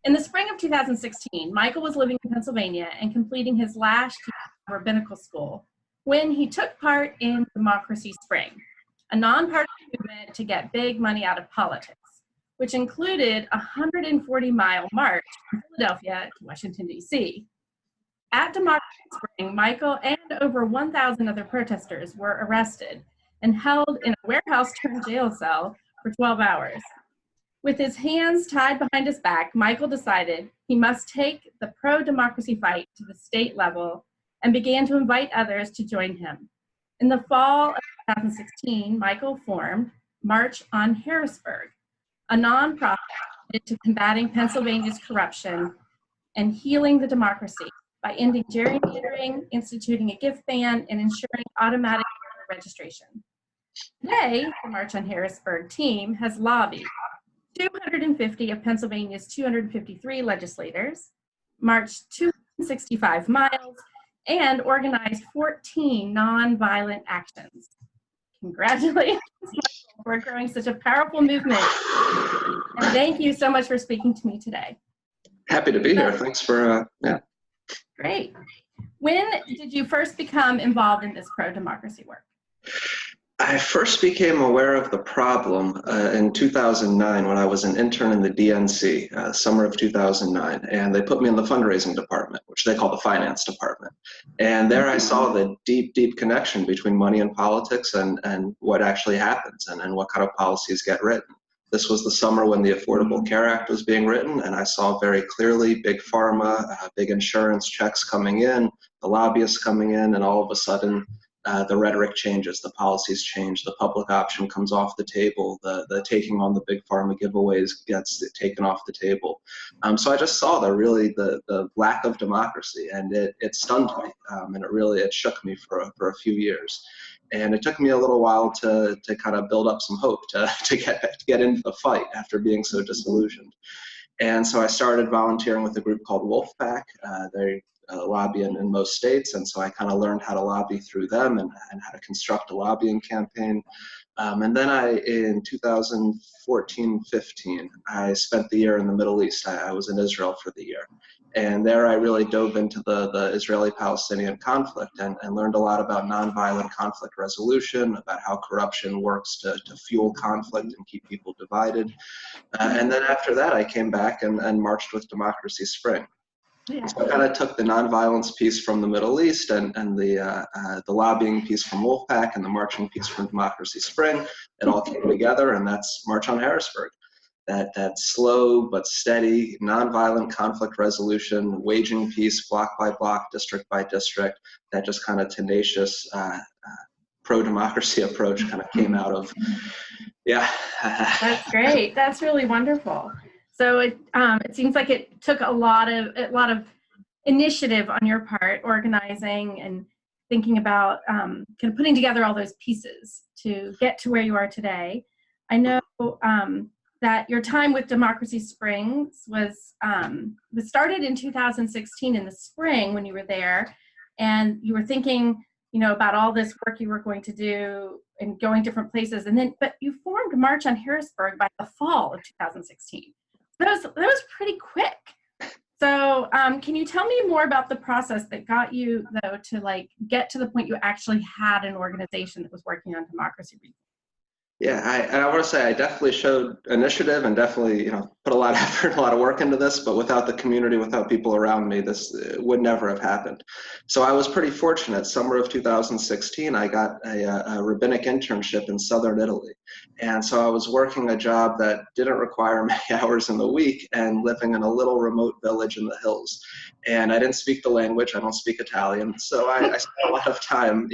In the spring of 2016, Michael was living in Pennsylvania and completing his last year of rabbinical school when he took part in Democracy Spring, a nonpartisan movement to get big money out of politics, which included a 140-mile march from Philadelphia to Washington, D.C. At Democracy Spring, Michael and over 1,000 other protesters were arrested and held in a warehouse-turned-jail cell for 12 hours. With his hands tied behind his back, Michael decided he must take the pro-democracy fight to the state level and began to invite others to join him. In the fall of 2016, Michael formed March on Harrisburg, a nonprofit committed to combating Pennsylvania's corruption and healing the democracy by ending gerrymandering, instituting a gift ban, and ensuring automatic voter registration. Today, the March on Harrisburg team has lobbied 250 of Pennsylvania's 253 legislators, marched 265 miles, and organized 14 nonviolent actions. Congratulations, Michael, for growing such a powerful movement. And thank you so much for speaking to me today. Happy to be here. Thanks for, Great. When did you first become involved in this pro-democracy work? I first became aware of the problem in 2009 when I was an intern in the DNC, summer of 2009, and they put me in the fundraising department, which they call the finance department. And there I saw the deep, deep connection between money and politics and what actually happens and what kind of policies get written. This was the summer when the Affordable Care Act was being written, and I saw very clearly big pharma, big insurance checks coming in, the lobbyists coming in, and all of a sudden, the rhetoric changes, the policies change, the public option comes off the table, the taking on the big pharma giveaways gets taken off the table. So I just saw the lack of democracy, and it stunned me, and it shook me for a few years. And it took me a little while to kind of build up some hope to get into the fight after being so disillusioned. And so I started volunteering with a group called Wolfpack. They lobby in most states, and so I kind of learned how to lobby through them and how to construct a lobbying campaign. And then in 2014-15, I spent the year in the Middle East. I was in Israel for the year. And there I really dove into the Israeli-Palestinian conflict and learned a lot about nonviolent conflict resolution, about how corruption works to fuel conflict and keep people divided. And then after that, I came back and marched with Democracy Spring. Yeah. So I kind of took the nonviolence piece from the Middle East and the lobbying piece from Wolfpack and the marching piece from Democracy Spring. It all came together, and that's March on Harrisburg. That slow but steady, nonviolent conflict resolution, waging peace block by block, district by district, that just kind of tenacious pro-democracy approach kind of came out of, yeah. That's great. That's really wonderful. So it seems like it took a lot of initiative on your part, organizing and thinking about kind of putting together all those pieces to get to where you are today. I know that your time with Democracy Springs was started in 2016 in the spring when you were there, and you were thinking, about all this work you were going to do and going different places, but you formed March on Harrisburg by the fall of 2016. That was pretty quick. So can you tell me more about the process that got you, though, to get to the point you actually had an organization that was working on democracy reform? Yeah, I want to say I definitely showed initiative and definitely, put a lot of effort, a lot of work into this, but without the community, without people around me, this would never have happened. So I was pretty fortunate. Summer of 2016, I got a rabbinic internship in southern Italy. And so I was working a job that didn't require many hours in the week and living in a little remote village in the hills. And I didn't speak the language. I don't speak Italian. So I spent a lot of time,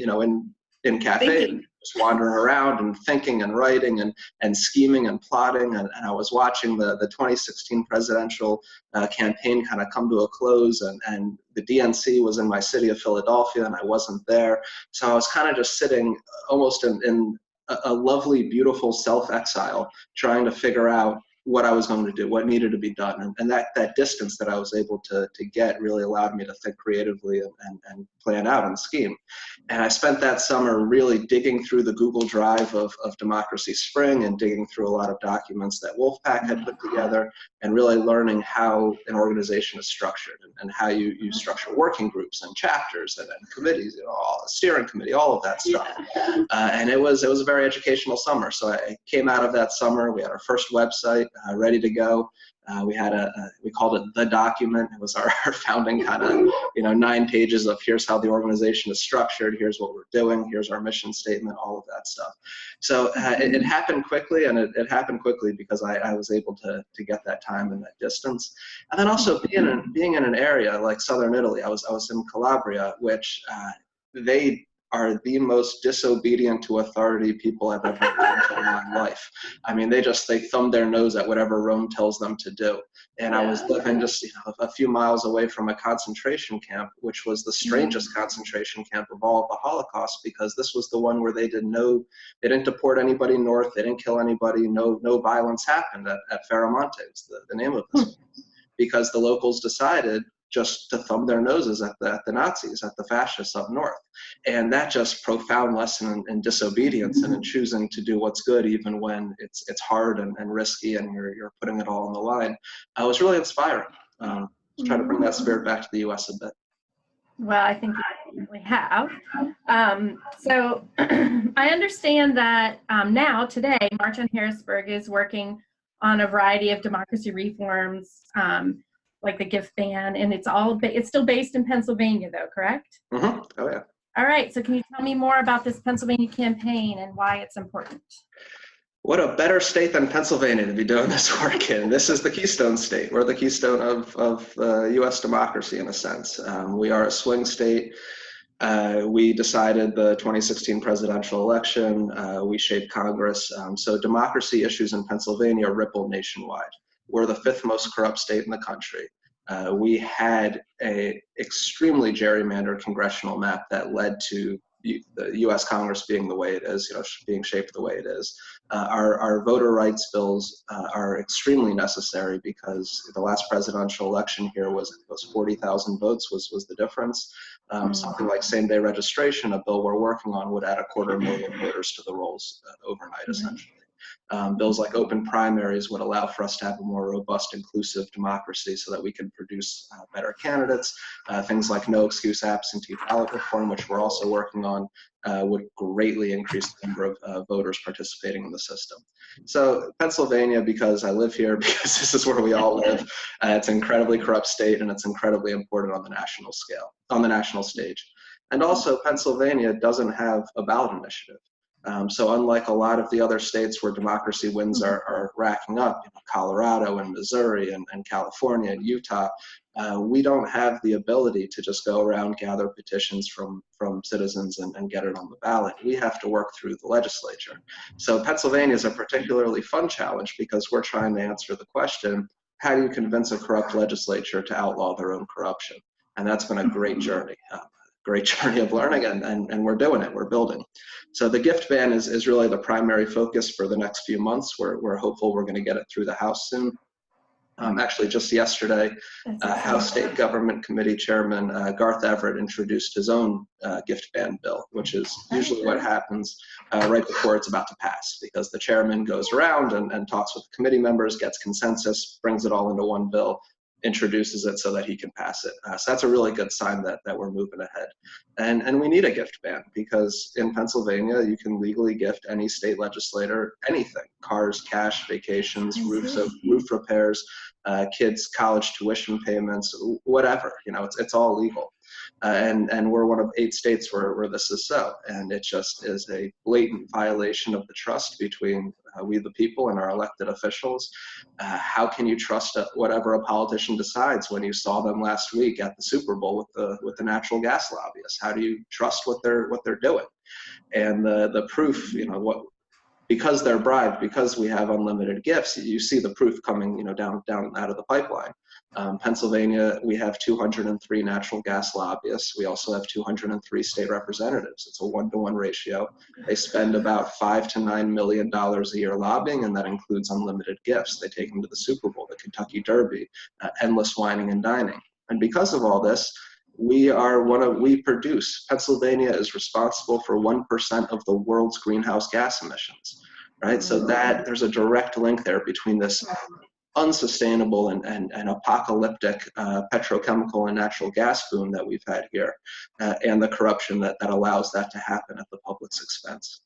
in cafes, just wandering around and thinking and writing and scheming and plotting. And I was watching the 2016 presidential campaign kind of come to a close, and the DNC was in my city of Philadelphia and I wasn't there. So I was kind of just sitting almost in a lovely, beautiful self-exile, trying to figure out what I was going to do, what needed to be done. And that distance that I was able to get really allowed me to think creatively and plan out and scheme. And I spent that summer really digging through the Google Drive of Democracy Spring and digging through a lot of documents that Wolfpack had put together and really learning how an organization is structured and how you structure working groups and chapters and committees, all steering committee, all of that stuff. And it was a very educational summer. So I came out of that summer. We had our first website ready to go. We called it The Document. It was our founding kind of, 9 pages of here's how the organization is structured, here's what we're doing, here's our mission statement, all of that stuff. So it happened quickly, and it happened quickly because I was able to get that time and that distance. And then also being in an area like Southern Italy, I was in Calabria, which they are the most disobedient to authority people I've ever met in my life. I mean, they thumb their nose at whatever Rome tells them to do. And I was living just a few miles away from a concentration camp, which was the strangest concentration camp of all of the Holocaust, because this was the one where they didn't deport anybody north, they didn't kill anybody, no violence happened at Ferramonte, is the name of this, because the locals decided just to thumb their noses at the Nazis, at the fascists up north. And that just profound lesson in disobedience and in choosing to do what's good even when it's hard and risky and you're putting it all on the line. It was really inspiring. Try to bring that spirit back to the U.S. a bit. Well, I think you definitely have. So I understand that now, today, March on Harrisburg is working on a variety of democracy reforms, like the gift ban, and it's still based in Pennsylvania, though, correct? Mm-hmm. Oh, yeah. All right, so can you tell me more about this Pennsylvania campaign and why it's important? What a better state than Pennsylvania to be doing this work in. This is the Keystone State. We're the keystone of U.S. democracy, in a sense. We are a swing state. We decided the 2016 presidential election. We shaped Congress. So democracy issues in Pennsylvania ripple nationwide. We're the 5th most corrupt state in the country. We had an extremely gerrymandered congressional map that led to the U.S. Congress being the way it is, being shaped the way it is. Our voter rights bills are extremely necessary because the last presidential election here was 40,000 votes was the difference. Something like same-day registration, a bill we're working on, would add 250,000 voters to the rolls overnight, essentially. Bills like open primaries would allow for us to have a more robust, inclusive democracy so that we can produce better candidates. Things like no excuse absentee ballot reform, which we're also working on, would greatly increase the number of voters participating in the system. So Pennsylvania, because I live here, because this is where we all live, it's an incredibly corrupt state, and it's incredibly important on the national scale, on the national stage. And also, Pennsylvania doesn't have a ballot initiative. So unlike a lot of the other states where democracy wins are racking up, Colorado and Missouri and California and Utah, we don't have the ability to just go around, gather petitions from citizens and get it on the ballot. We have to work through the legislature. So Pennsylvania is a particularly fun challenge because we're trying to answer the question, how do you convince a corrupt legislature to outlaw their own corruption? And that's been a great journey. Great journey of learning, and we're doing it, we're building. So the gift ban is really the primary focus for the next few months. We're hopeful we're going to get it through the House soon. Actually, just yesterday, House State Government Committee Chairman Garth Everett introduced his own gift ban bill, which is usually what happens right before it's about to pass, because the chairman goes around and talks with committee members, gets consensus, brings it all into one bill, introduces it so that he can pass it. So that's a really good sign that we're moving ahead. And we need a gift ban because in Pennsylvania, you can legally gift any state legislator anything: cars, cash, vacations, roof repairs, kids' college tuition payments, whatever. It's all legal. And we're one of 8 states where this is so. And it just is a blatant violation of the trust between we the people and our elected officials. How can you trust whatever a politician decides when you saw them last week at the Super Bowl with the natural gas lobbyists? How do you trust what they're doing? And the proof, because they're bribed, because we have unlimited gifts, you see the proof coming, down out of the pipeline. Pennsylvania, we have 203 natural gas lobbyists. We also have 203 state representatives. It's a 1-to-1 ratio. They spend about $5 to $9 million a year lobbying, and that includes unlimited gifts. They take them to the Super Bowl, the Kentucky Derby, endless wining and dining. And because of all this, Pennsylvania is responsible for 1% of the world's greenhouse gas emissions, right? So that there's a direct link there between this unsustainable and apocalyptic petrochemical and natural gas boom that we've had here, and the corruption that allows that to happen at the public's expense.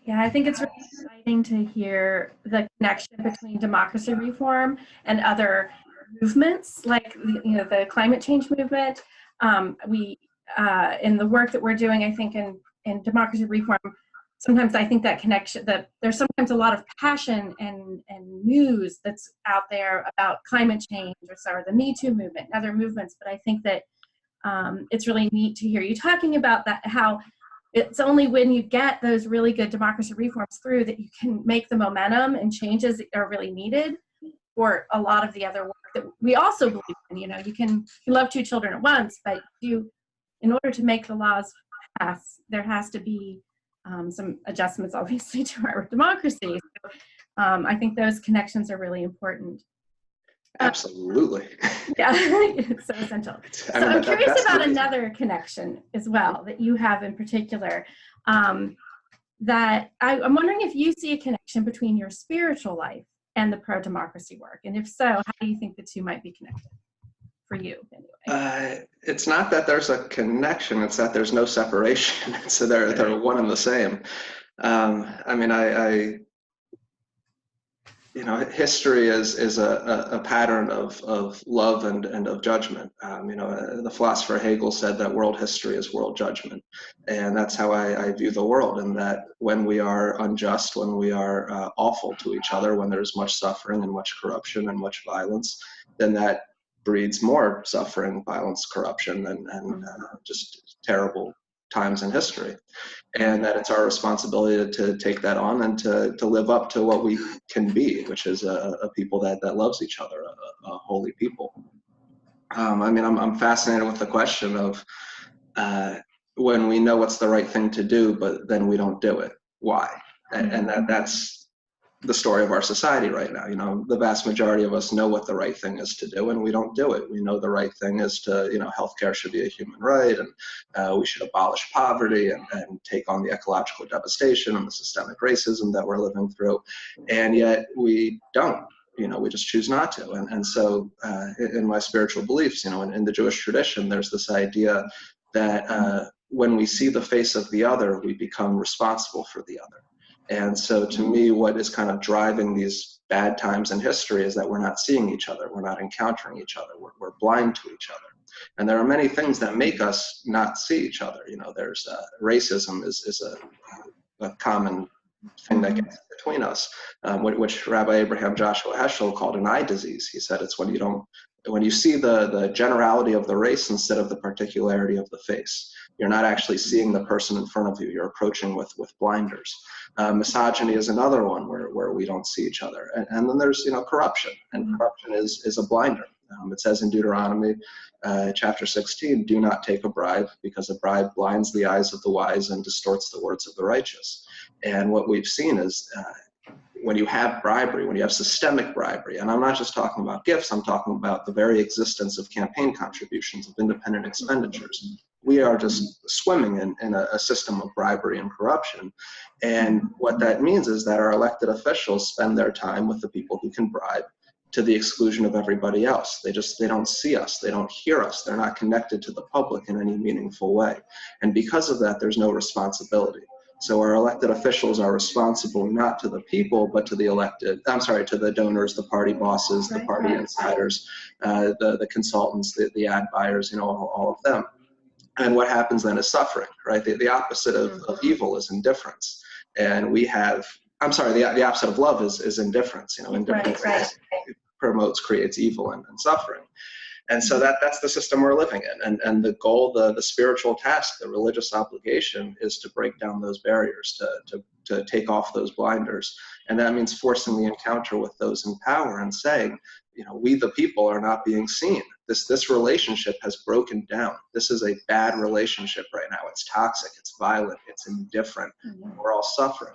Yeah, I think it's really exciting to hear the connection between democracy reform and other movements, like the climate change movement. In the work that we're doing, I think in democracy reform, sometimes I think that connection, that there's sometimes a lot of passion and news that's out there about climate change or the Me Too movement and other movements, but I think that it's really neat to hear you talking about that, how it's only when you get those really good democracy reforms through that you can make the momentum and changes that are really needed for a lot of the other work that we also believe in. You love 2 children at once, but in order to make the laws pass, there has to be some adjustments, obviously, to our democracy. So, I think those connections are really important. Absolutely. Yeah, it's so essential. I'm curious about another connection as well that you have in particular, that I'm wondering if you see a connection between your spiritual life and the pro-democracy work, and if so, how do you think the two might be connected for you anyway? It's not that there's a connection, it's that there's no separation. So they're one and the same. History is a pattern of love and of judgment. The philosopher Hegel said that world history is world judgment. And that's how I view the world, and that when we are unjust, when we are awful to each other, when there's much suffering and much corruption and much violence, then that breeds more suffering, violence, corruption, and just terrible times in history. And that it's our responsibility to take that on and to live up to what we can be, which is a people that loves each other, a holy people. I'm fascinated with the question of when we know what's the right thing to do, but then we don't do it, why? And that's the story of our society right now. The vast majority of us know what the right thing is to do, and we don't do it. We know the right thing is to, healthcare should be a human right, and we should abolish poverty and take on the ecological devastation and the systemic racism that we're living through, and yet we don't. We just choose not to. And so in my spiritual beliefs, in the Jewish tradition, there's this idea that when we see the face of the other, we become responsible for the other. And so to me, what is kind of driving these bad times in history is that we're not seeing each other. We're not encountering each other. We're blind to each other. And there are many things that make us not see each other. There's racism is a common thing that gets between us, which Rabbi Abraham Joshua Heschel called an eye disease. He said it's when you see the generality of the race instead of the particularity of the face. You're not actually seeing the person in front of you. You're approaching with blinders. Misogyny is another one where we don't see each other. And then there's corruption, and corruption is a blinder. It says in Deuteronomy chapter 16, do not take a bribe, because a bribe blinds the eyes of the wise and distorts the words of the righteous. And what we've seen is when you have bribery, when you have systemic bribery, and I'm not just talking about gifts, I'm talking about the very existence of campaign contributions, of independent expenditures. We are just swimming in a system of bribery and corruption. And what that means is that our elected officials spend their time with the people who can bribe, to the exclusion of everybody else. They don't see us, they don't hear us, they're not connected to the public in any meaningful way. And because of that, there's no responsibility. So our elected officials are responsible not to the people, but to the donors, the party bosses, the party insiders, the consultants, the ad buyers, all of them. And what happens then is suffering, right? The opposite of evil is indifference. And we have, the opposite of love is indifference. Indifference creates evil and suffering. And so that's the system we're living in. And the goal, the spiritual task, the religious obligation is to break down those barriers, to to take off those blinders. And that means forcing the encounter with those in power and saying, we the people are not being seen. This relationship has broken down. This is a bad relationship right now. It's toxic, it's violent, it's indifferent. We're all suffering.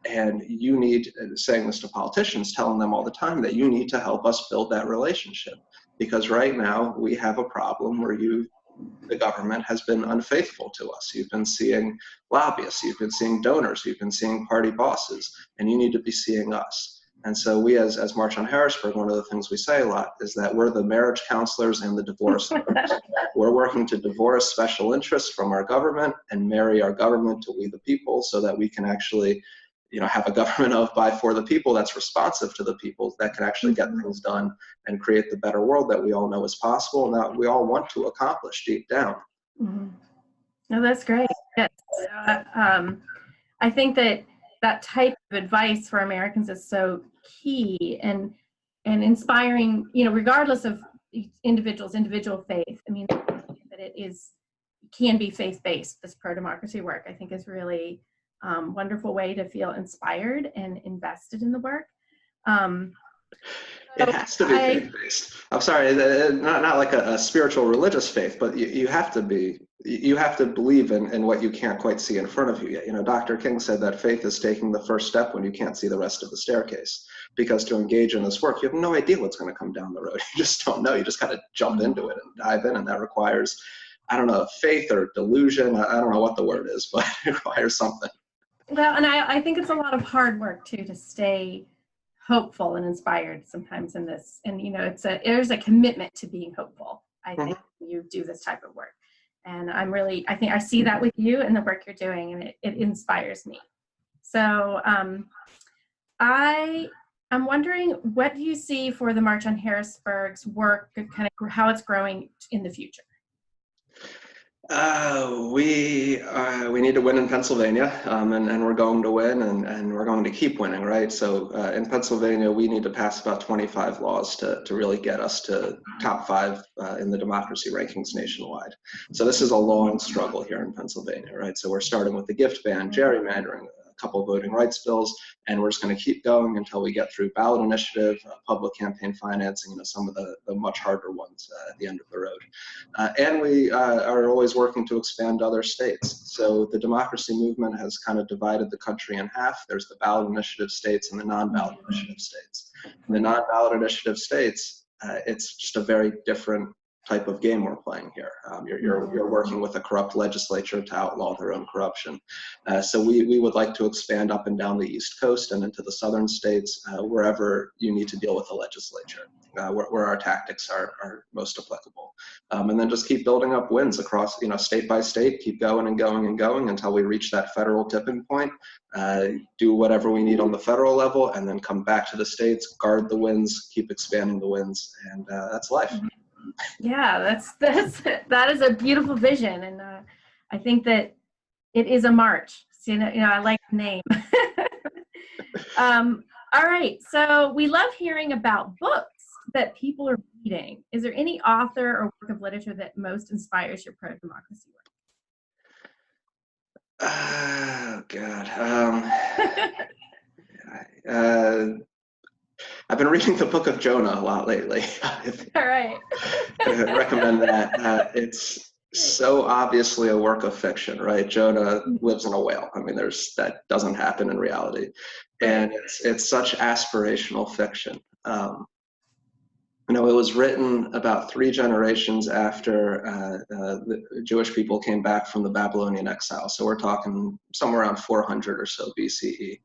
And you need, saying this to politicians, telling them all the time that you need to help us build that relationship. Because right now we have a problem where the government has been unfaithful to us. You've been seeing lobbyists, you've been seeing donors, you've been seeing party bosses, and you need to be seeing us. And so we as March on Harrisburg, one of the things we say a lot is that we're the marriage counselors and the divorce lawyers. We're working to divorce special interests from our government and marry our government to we the people so that we can actually have a government of, by, for the people that's responsive to the people, that can actually get things done and create the better world that we all know is possible and that we all want to accomplish deep down. No, that's great. Yes. I think that type of advice for Americans is so key and inspiring, regardless of individual faith. I mean, that it can be faith-based, this pro-democracy work, I think is really wonderful way to feel inspired and invested in the work. It has to be faith-based. I'm sorry, not like a spiritual religious faith, but you have to believe in what you can't quite see in front of you yet. Dr. King said that faith is taking the first step when you can't see the rest of the staircase. Because to engage in this work, you have no idea what's going to come down the road. You just don't know. You just got to jump into it and dive in, and that requires, I don't know, faith or delusion. I don't know what the word is, but it requires something. Well, and I think it's a lot of hard work too to stay hopeful and inspired sometimes in this. And there's a commitment to being hopeful. I think you do this type of work, and I think I see that with you and the work you're doing, and it inspires me. So I'm wondering, what do you see for the March on Harrisburg's work, kind of how it's growing in the future? We need to win in Pennsylvania, and we're going to win, and we're going to keep winning, right? So in Pennsylvania, we need to pass about 25 laws to really get us to top 5 in the democracy rankings nationwide. So this is a long struggle here in Pennsylvania, right? So we're starting with the gift ban, gerrymandering, a couple of voting rights bills, and we're just going to keep going until we get through ballot initiative, public campaign financing, some of the much harder ones at the end of the road. And we are always working to expand other states. So the democracy movement has kind of divided the country in half. There's the ballot initiative states and the non-ballot initiative states. In the non-ballot initiative states, it's just a very different type of game we're playing here. You're working with a corrupt legislature to outlaw their own corruption. So we would like to expand up and down the East Coast and into the southern states, wherever you need to deal with the legislature, where our tactics are most applicable. And then just keep building up wins across, state by state, keep going and going and going until we reach that federal tipping point, do whatever we need on the federal level, and then come back to the states, guard the wins, keep expanding the wins, and that's life. Yeah, that is a beautiful vision, and I think that it is a march. So, I like the name. All right, so we love hearing about books that people are reading. Is there any author or work of literature that most inspires your pro-democracy work? Oh God. I've been reading the Book of Jonah a lot lately. All right. I recommend that. It's so obviously a work of fiction, right? Jonah lives in a whale. I mean, that doesn't happen in reality. And it's such aspirational fiction. It was written about 3 generations after the Jewish people came back from the Babylonian exile. So we're talking somewhere around 400 or so BCE.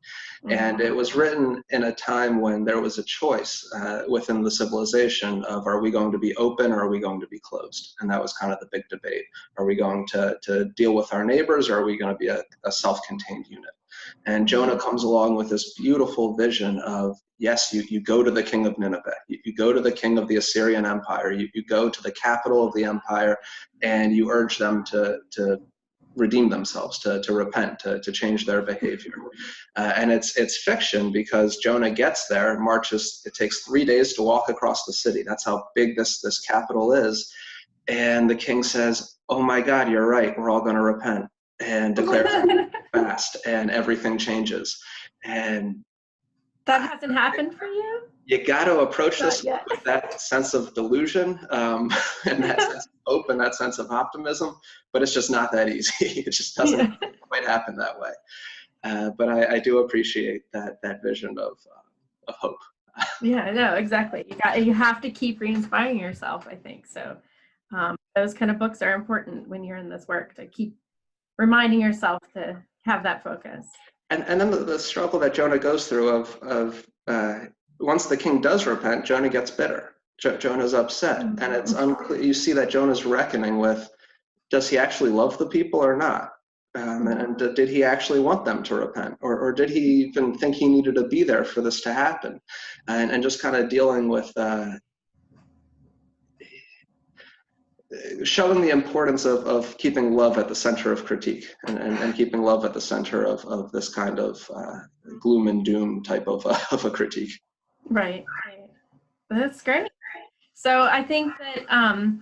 And it was written in a time when there was a choice within the civilization of, are we going to be open or are we going to be closed? And that was kind of the big debate. Are we going to deal with our neighbors, or are we going to be a self-contained unit? And Jonah comes along with this beautiful vision of, yes, you go to the king of Nineveh, you go to the king of the Assyrian Empire, you go to the capital of the empire, and you urge them to redeem themselves, to repent, to change their behavior. And it's fiction, because Jonah gets there, marches, it takes 3 days to walk across the city. That's how big this capital is. And the king says, oh my God, you're right, we're all going to repent. and declares fast, and everything changes. And that hasn't happened for you? You got to approach this with that sense of delusion, and that sense of hope and that sense of optimism, but it's just not that easy. It just doesn't quite happen that way. But I do appreciate that vision of hope. Yeah, no, exactly. You have to keep re-inspiring yourself, I think. So those kind of books are important when you're in this work, to keep reminding yourself to have that focus. And then the struggle that Jonah goes through of once the king does repent, Jonah gets bitter. Jonah's upset, and it's unclear. You see that Jonah's reckoning with, does he actually love the people or not? And did he actually want them to repent? Or did he even think he needed to be there for this to happen? And just kind of dealing with showing the importance of keeping love at the center of critique, and keeping love at the center of this kind of gloom and doom type of a critique. Right. That's great. So I think that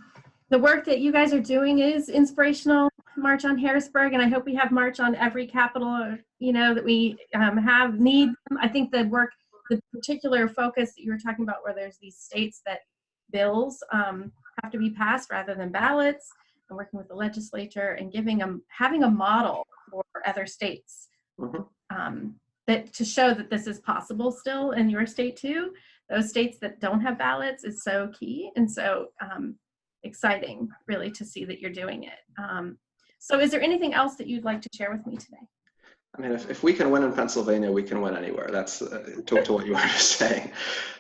the work that you guys are doing is inspirational. March on Harrisburg, and I hope we have March on every capital, that we need. I think the particular focus that you were talking about, where there's these states that bills have to be passed rather than ballots, and working with the legislature and having a model for other states, that to show that this is possible still in your state too. Those states that don't have ballots is so key, and so exciting, really, to see that you're doing it. So is there anything else that you'd like to share with me today? I mean, if we can win in Pennsylvania, we can win anywhere. That's to what you were just saying.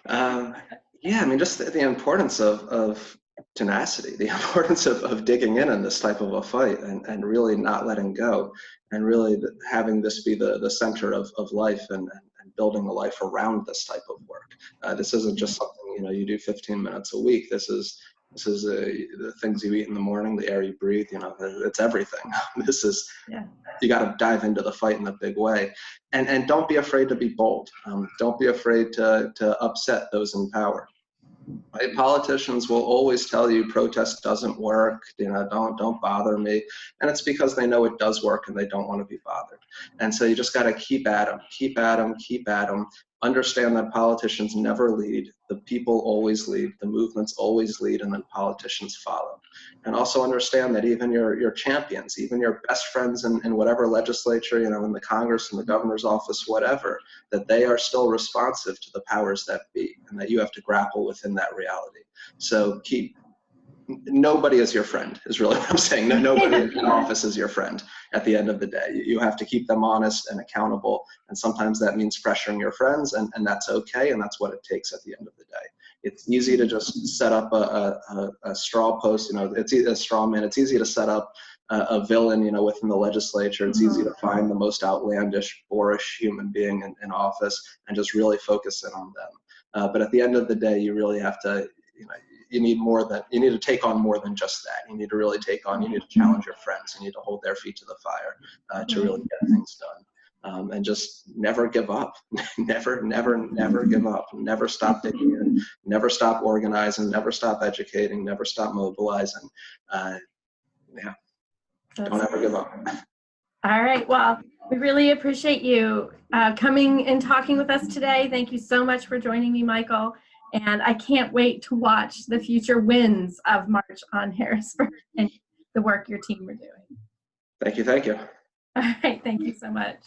Yeah, I mean, just the importance of tenacity, the importance of digging in this type of a fight, and really not letting go, and really having this be the center of life, and building a life around this type of work. This isn't just something, you do 15 minutes a week. This is the things you eat in the morning, the air you breathe, it's everything. You got to dive into the fight in a big way, and don't be afraid to be bold. Don't be afraid to upset those in power. Right? Politicians will always tell you protest doesn't work, don't bother me. And it's because they know it does work and they don't want to be bothered. And so you just got to keep at them. Understand that politicians never lead. The people always lead. The movements always lead, and then politicians follow. And also understand that even your champions, even your best friends in whatever legislature, in the Congress, in the governor's office, whatever, that they are still responsive to the powers that be, and that you have to grapple within that reality. So nobody is your friend, is really what I'm saying. Nobody in office is your friend at the end of the day. You have to keep them honest and accountable, and sometimes that means pressuring your friends, and that's okay, and that's what it takes at the end of the day. It's easy to just set up a straw post, it's a straw man. It's easy to set up a villain, within the legislature. It's easy to find the most outlandish, boorish human being in office and just really focus in on them. But at the end of the day, you really have to, you need to take on more than just that. You need to really you need to challenge your friends. You need to hold their feet to the fire to really get things done. And just never give up. never give up. Never stop digging in. Never stop organizing. Never stop educating. Never stop mobilizing. Don't ever give up. All right. Well, we really appreciate you coming and talking with us today. Thank you so much for joining me, Michael. And I can't wait to watch the future wins of March on Harrisburg and the work your team are doing. Thank you. All right. Thank you so much.